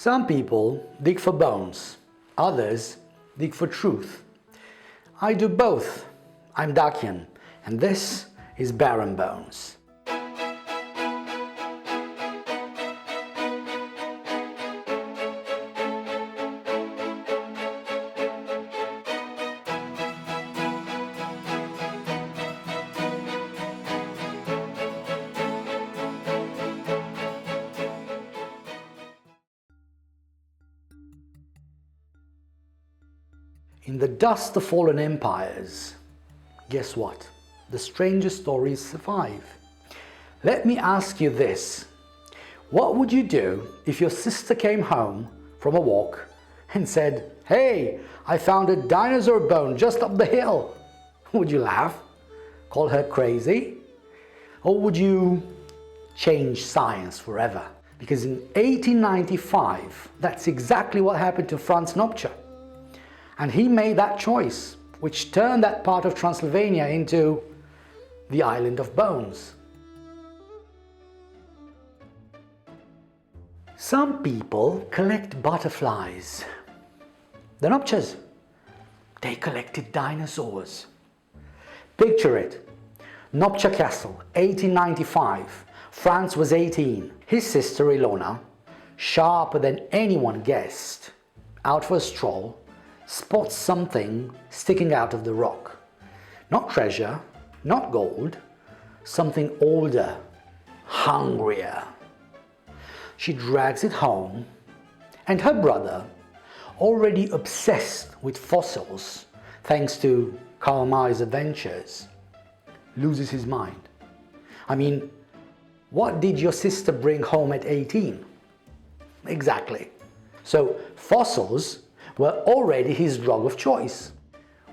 Some people dig for bones, others dig for truth. I do both. I'm Dacian, and this is Barren Bones. In the dust of fallen empires, guess what? The strangest stories survive. Let me ask you this. What would you do if your sister came home from a walk and said, "Hey, I found a dinosaur bone just up the hill"? Would you laugh? Call her crazy? Or would you change science forever? Because in 1895, that's exactly what happened to Franz Nopcsa. And he made that choice, which turned that part of Transylvania into the Island of Bones. Some people collect butterflies. The Nopcsas, they collected dinosaurs. Picture it. Nopcsa Castle, 1895. Franz was 18. His sister Ilona, sharper than anyone guessed, out for a stroll, spots something sticking out of the rock. Not treasure, not gold, something older, hungrier. She drags it home, and her brother, already obsessed with fossils thanks to Karl May's adventures, loses his mind. I mean, what did your sister bring home at 18? Exactly. So fossils were already his drug of choice.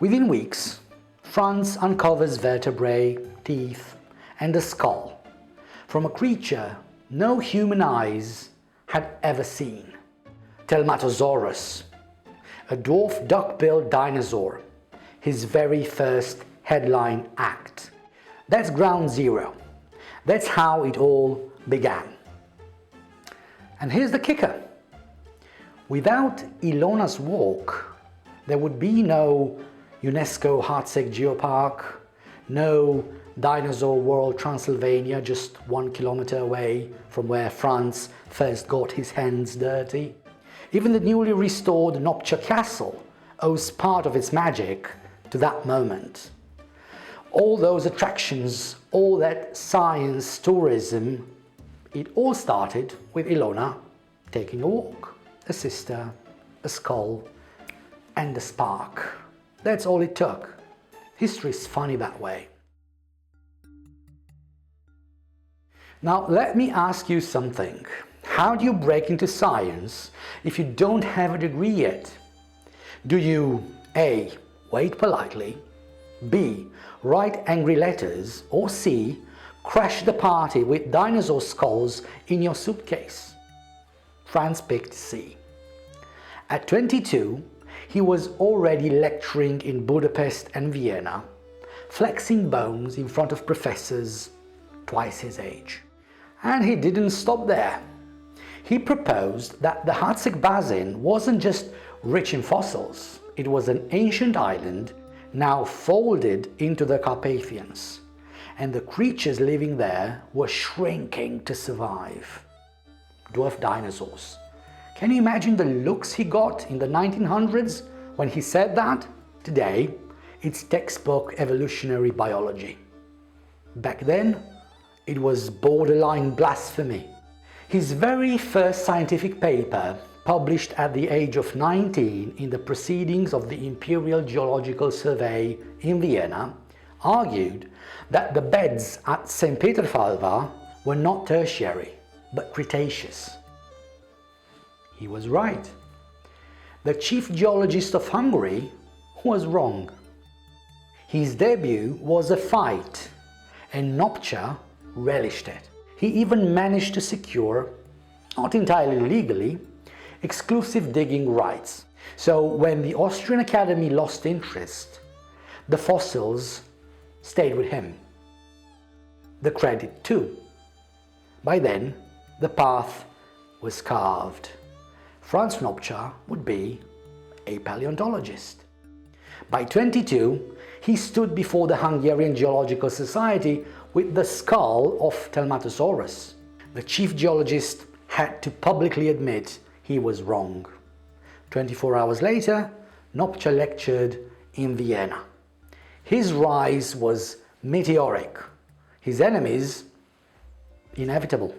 Within weeks, Franz uncovers vertebrae, teeth, and a skull from a creature no human eyes had ever seen. Telmatosaurus, a dwarf duck-billed dinosaur, his very first headline act. That's ground zero. That's how it all began. And here's the kicker. Without Ilona's walk, there would be no UNESCO Hațeg Geopark, no Dinosaur World Transylvania just 1 kilometer away from where Franz first got his hands dirty. Even the newly restored Nopcsa Castle owes part of its magic to that moment. All those attractions, all that science tourism, it all started with Ilona taking a walk. A sister, a skull, and a spark. That's all it took. History's funny that way. Now let me ask you something. How do you break into science if you don't have a degree yet? Do you A. wait politely, B. write angry letters, or C. crash the party with dinosaur skulls in your suitcase? Franz picked C. At 22, he was already lecturing in Budapest and Vienna, flexing bones in front of professors twice his age. And he didn't stop there. He proposed that the Hațeg Basin wasn't just rich in fossils, it was an ancient island now folded into the Carpathians, and the creatures living there were shrinking to survive. Dwarf dinosaurs. Can you imagine the looks he got in the 1900s when he said that? Today, it's textbook evolutionary biology. Back then, it was borderline blasphemy. His very first scientific paper, published at the age of 19 in the Proceedings of the Imperial Geological Survey in Vienna, argued that the beds at St. Peterfalva were not Tertiary, but Cretaceous. He was right. The chief geologist of Hungary was wrong. His debut was a fight, and Nopcsa relished it. He even managed to secure, not entirely legally, exclusive digging rights. So when the Austrian Academy lost interest, the fossils stayed with him. The credit too. By then, the path was carved. Franz Nopcsa would be a paleontologist. By 22, he stood before the Hungarian Geological Society with the skull of Telmatosaurus. The chief geologist had to publicly admit he was wrong. 24 hours later, Nopcsa lectured in Vienna. His rise was meteoric, his enemies inevitable.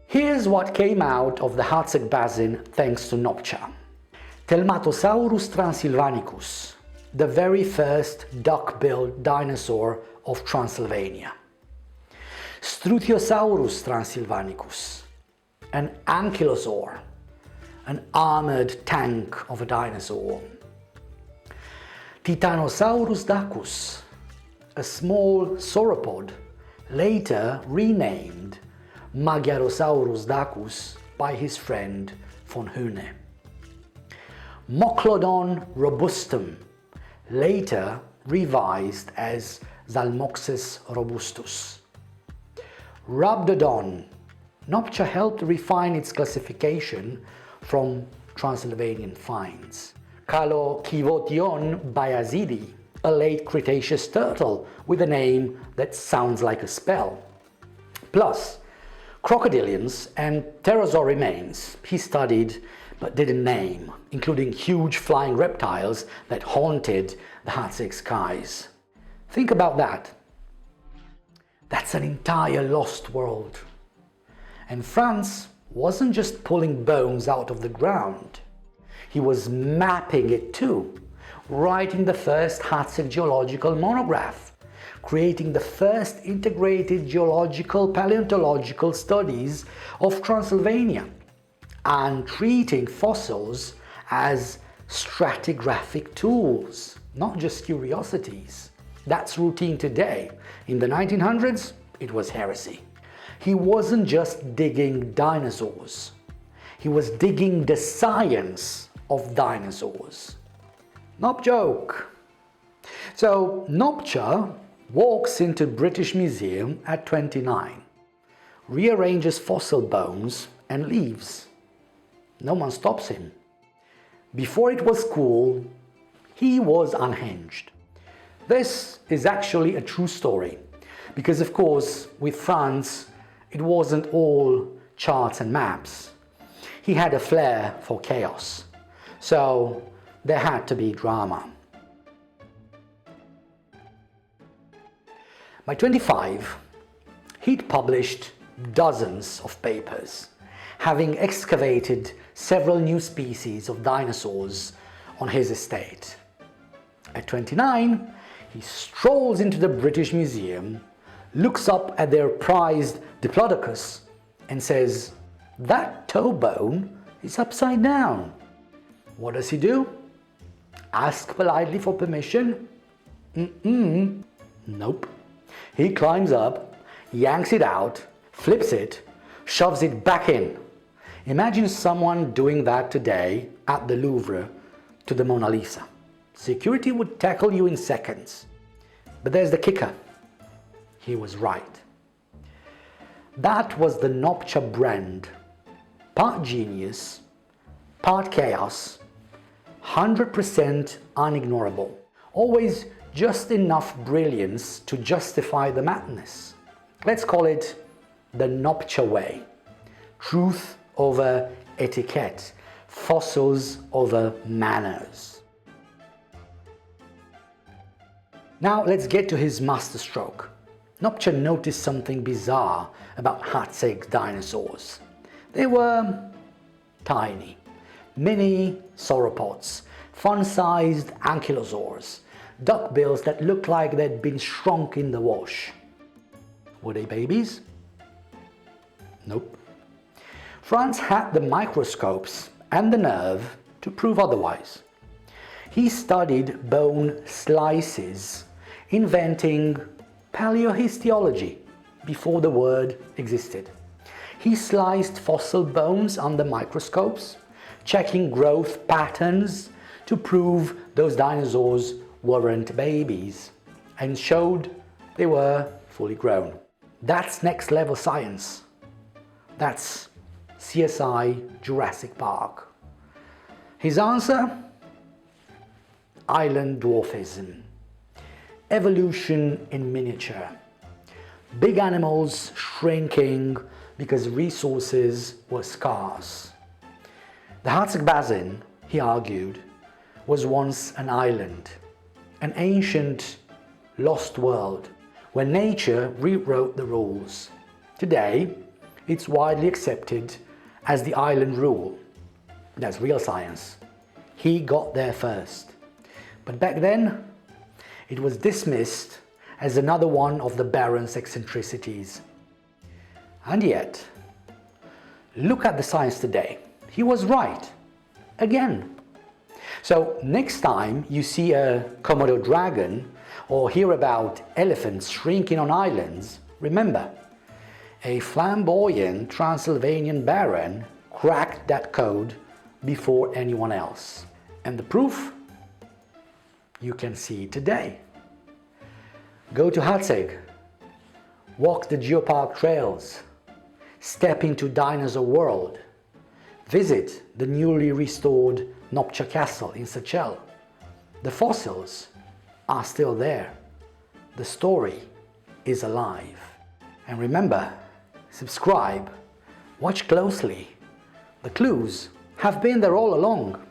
Here's what came out of the Hațeg Basin thanks to Nopcsa. Telmatosaurus transylvanicus, the very first duck-billed dinosaur of Transylvania. Struthiosaurus transylvanicus, an ankylosaur, an armored tank of a dinosaur. Dinosaurus dacus, a small sauropod, later renamed Magyarosaurus dacus by his friend von Huene. Mochlodon robustum, later revised as Zalmoxes robustus. Rhabdodon. Nopcsa helped refine its classification from Transylvanian finds. Calokivotion bayazidi, a late Cretaceous turtle with a name that sounds like a spell. Plus, crocodilians and pterosaur remains he studied but didn't name, including huge flying reptiles that haunted the Hațeg skies. Think about that. That's an entire lost world. And Franz wasn't just pulling bones out of the ground. He was mapping it too, writing the first Hațeg geological monograph, creating the first integrated geological paleontological studies of Transylvania, and treating fossils as stratigraphic tools, not just curiosities. That's routine today. In the 1900s, it was heresy. He wasn't just digging dinosaurs. He was digging the science of dinosaurs. Nop-joke. So Nopcsa walks into British Museum at 29, rearranges fossil bones and leaves. No one stops him. Before it was cool, he was unhinged. This is actually a true story, because of course with Franz it wasn't all charts and maps. He had a flair for chaos, so there had to be drama. By 25, he'd published dozens of papers, having excavated several new species of dinosaurs on his estate. At 29, he strolls into the British Museum, looks up at their prized Diplodocus and says, "That toe bone is upside down." What does he do? Ask politely for permission? Nope. He climbs up, yanks it out, flips it, shoves it back in. Imagine someone doing that today at the Louvre to the Mona Lisa. Security would tackle you in seconds. But there's the kicker. He was right. That was the Nopcsa brand. Part genius, part chaos, 100% unignorable. Always just enough brilliance to justify the madness. Let's call it the Nopcsa way. Truth over etiquette, fossils over manners. Now let's get to his masterstroke. Nopcsa noticed something bizarre about Hațeg dinosaurs. They were tiny, mini sauropods, fun-sized ankylosaurs, duckbills that looked like they'd been shrunk in the wash. Were they babies? Nope. Franz had the microscopes and the nerve to prove otherwise. He studied bone slices, inventing paleohistology before the word existed. He sliced fossil bones under microscopes, checking growth patterns to prove those dinosaurs weren't babies, and showed they were fully grown. That's next level science. That's CSI Jurassic Park? His answer? Island dwarfism. Evolution in miniature. Big animals shrinking because resources were scarce. The Hațeg Basin, he argued, was once an island, an ancient lost world where nature rewrote the rules. Today, it's widely accepted as the island rule. That's real science. He got there first. But back then, it was dismissed as another one of the Baron's eccentricities. And yet, look at the science today. He was right. Again. So next time you see a Komodo dragon or hear about elephants shrinking on islands, remember, a flamboyant Transylvanian baron cracked that code before anyone else. And the proof? You can see today. Go to Hateg, walk the Geopark trails, step into Dinosaur World, visit the newly restored Nopcsa Castle in Săcel. The fossils are still there. The story is alive. And remember, subscribe, watch closely. The clues have been there all along.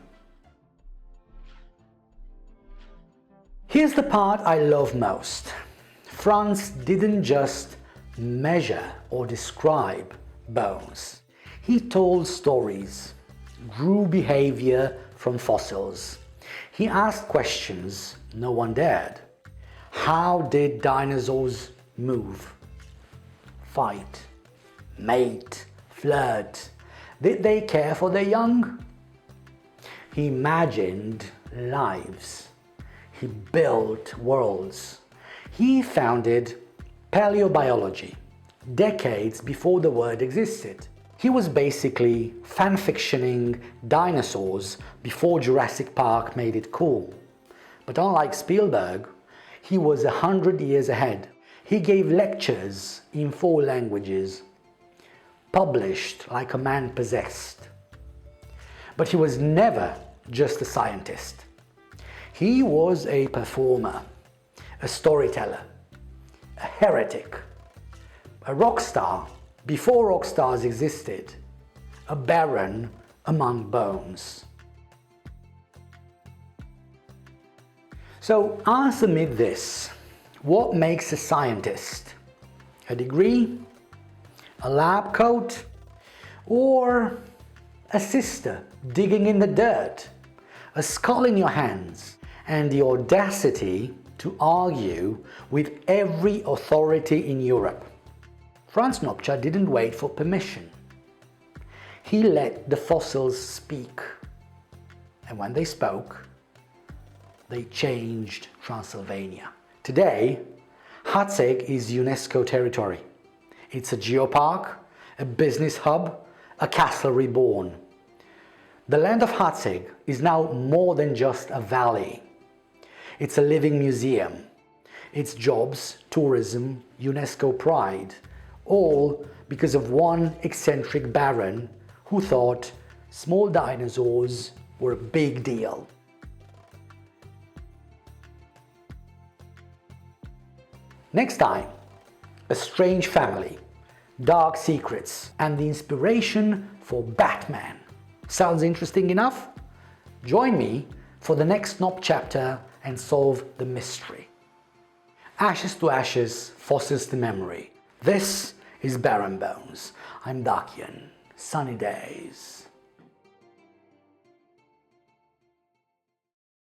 Here's the part I love most. Franz didn't just measure or describe bones. He told stories, drew behavior from fossils. He asked questions no one dared. How did dinosaurs move? Fight, mate, flirt? Did they care for their young? He imagined lives. He built worlds. He founded Paleobiology decades before the word existed. He was basically fan-fictioning dinosaurs before Jurassic Park made it cool. But unlike Spielberg, he was 100 years ahead. He gave lectures in 4 languages, published like a man possessed. But he was never just a scientist. He was a performer, a storyteller, a heretic, a rock star before rock stars existed, a baron among bones. So answer me this: what makes a scientist? A degree? A lab coat? Or a sister digging in the dirt? A skull in your hands? And the audacity to argue with every authority in Europe? Franz Nopcsa didn't wait for permission. He let the fossils speak. And when they spoke, they changed Transylvania. Today, Hateg is UNESCO territory. It's a geopark, a business hub, a castle reborn. The land of Hateg is now more than just a valley. It's a living museum. It's jobs, tourism, UNESCO pride, all because of one eccentric baron who thought small dinosaurs were a big deal. Next time, a strange family, dark secrets, and the inspiration for Batman. Sounds interesting enough? Join me for the next NOP-Chapter and solve the mystery. Ashes to ashes, fossils to memory. This is Baron Bones. I'm Dakian. Sunny days.